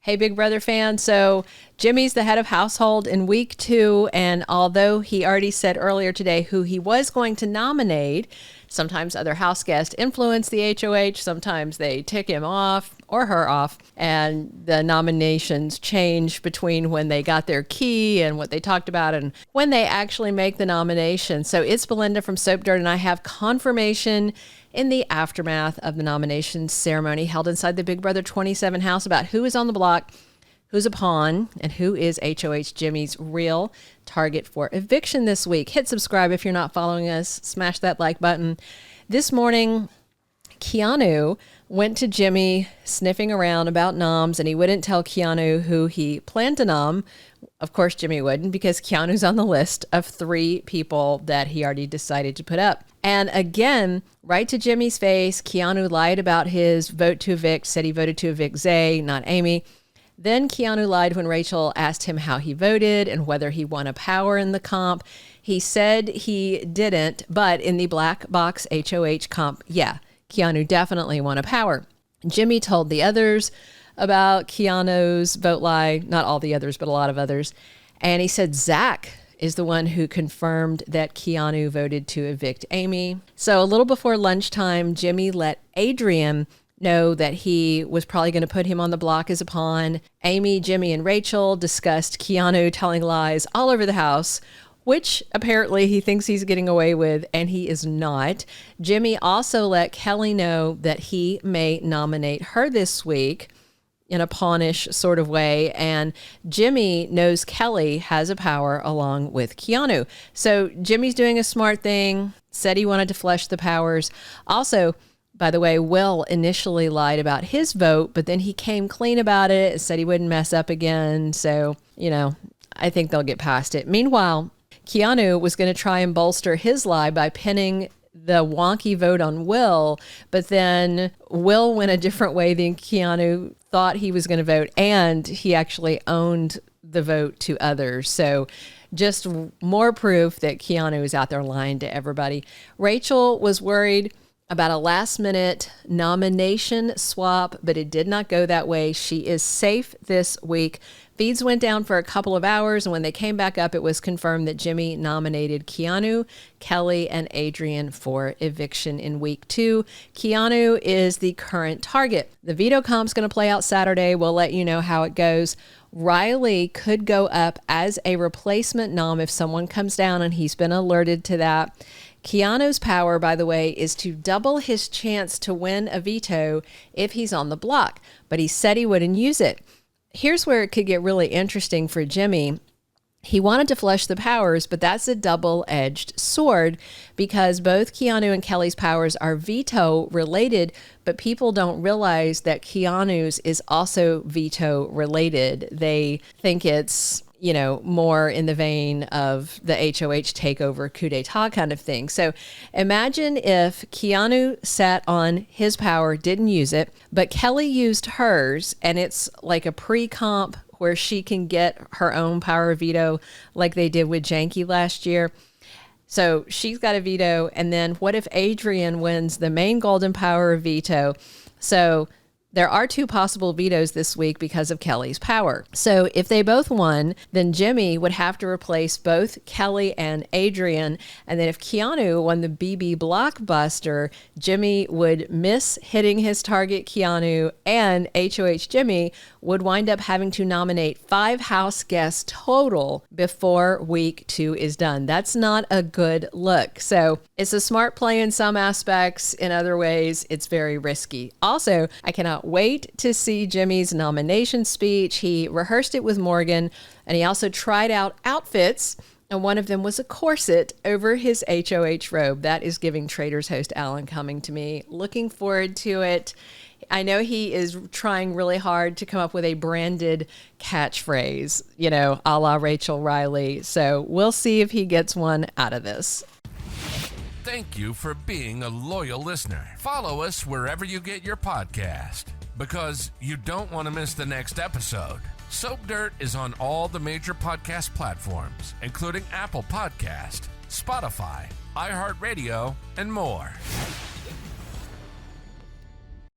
Hey, Big Brother fan. So Jimmy's the head of household in week 2. And although he already said earlier today who he was going to nominate, sometimes other house guests influence the HoH. Sometimes they tick him off or her off. And the nominations change between when they got their key and what they talked about and when they actually make the nomination. So it's Belinda from Soap Dirt, and I have confirmation in the aftermath of the nomination ceremony held inside the Big Brother 27 house about who is on the block, who's a pawn, and who is HoH Jimmy's real target for eviction this week. Hit subscribe if you're not following us. Smash that like button. This morning, Keanu went to Jimmy sniffing around about noms, and he wouldn't tell Keanu who he planned to nom. Of course, Jimmy wouldn't, because Keanu's on the list of 3 people that he already decided to put up. And again, right to Jimmy's face, Keanu lied about his vote to evict, said he voted to evict Zay, not Amy. Then Keanu lied when Rachel asked him how he voted and whether he won a power in the comp. He said he didn't, but in the black box HoH comp, yeah, Keanu definitely won a power. Jimmy told the others about Keanu's vote lie, not all the others, but a lot of others. And he said Zach is the one who confirmed that Keanu voted to evict Amy. So a little before lunchtime, Jimmy let Adrian know that he was probably going to put him on the block as a pawn. Amy, Jimmy, and Rachel discussed Keanu telling lies all over the house, which apparently he thinks he's getting away with, and he is not. Jimmy also let Kelley know that he may nominate her this week in a pawnish sort of way, and Jimmy knows Kelley has a power along with Keanu. So Jimmy's doing a smart thing, said he wanted to flush the powers. Also, by the way, Will initially lied about his vote, but then he came clean about it, said he wouldn't mess up again. So, I think they'll get past it. Meanwhile, Keanu was going to try and bolster his lie by pinning the wonky vote on Will, but then Will went a different way than Keanu thought he was going to vote, and he actually owned the vote to others. So just more proof that Keanu is out there lying to everybody. Rachel was worried about a last-minute nomination swap, but it did not go that way. She is safe this week. Feeds went down for a couple of hours, and when they came back up, it was confirmed that Jimmy nominated Keanu, Kelley, and Adrian for eviction in week 2. Keanu is the current target. The veto comp's going to play out Saturday. We'll let you know how it goes. Riley could go up as a replacement nom if someone comes down, and he's been alerted to that. Keanu's power, by the way, is to double his chance to win a veto if he's on the block, but he said he wouldn't use it. Here's where it could get really interesting for Jimmy. He wanted to flush the powers, but that's a double-edged sword because both Keanu and Kelley's powers are veto-related, but people don't realize that Keanu's is also veto-related. They think it's more in the vein of the HoH takeover coup d'etat kind of thing. So imagine if Keanu sat on his power, didn't use it, but Kelley used hers, and it's like a pre-comp where she can get her own power of veto like they did with Junkie last year. So she's got a veto, and then what if Adrian wins the main golden power of veto? So there are 2 possible vetoes this week because of Kelley's power. So if they both won, then Jimmy would have to replace both Kelley and Adrian. And then if Keanu won the BB Blockbuster, Jimmy would miss hitting his target Keanu, and HoH Jimmy would wind up having to nominate 5 house guests total before week 2 is done. That's not a good look. So it's a smart play in some aspects. In other ways, it's very risky. Also, I cannot wait to see Jimmy's nomination speech. He rehearsed it with Morgan, and he also tried out outfits, and one of them was a corset over his HoH robe. That is giving Traitors host Alan Cumming to me. Looking forward to it. I know he is trying really hard to come up with a branded catchphrase, a la Rachel Riley. So we'll see if he gets one out of this. Thank you for being a loyal listener. Follow us wherever you get your podcast, because you don't want to miss the next episode. Soap Dirt is on all the major podcast platforms, including Apple Podcast, Spotify, iHeartRadio, and more.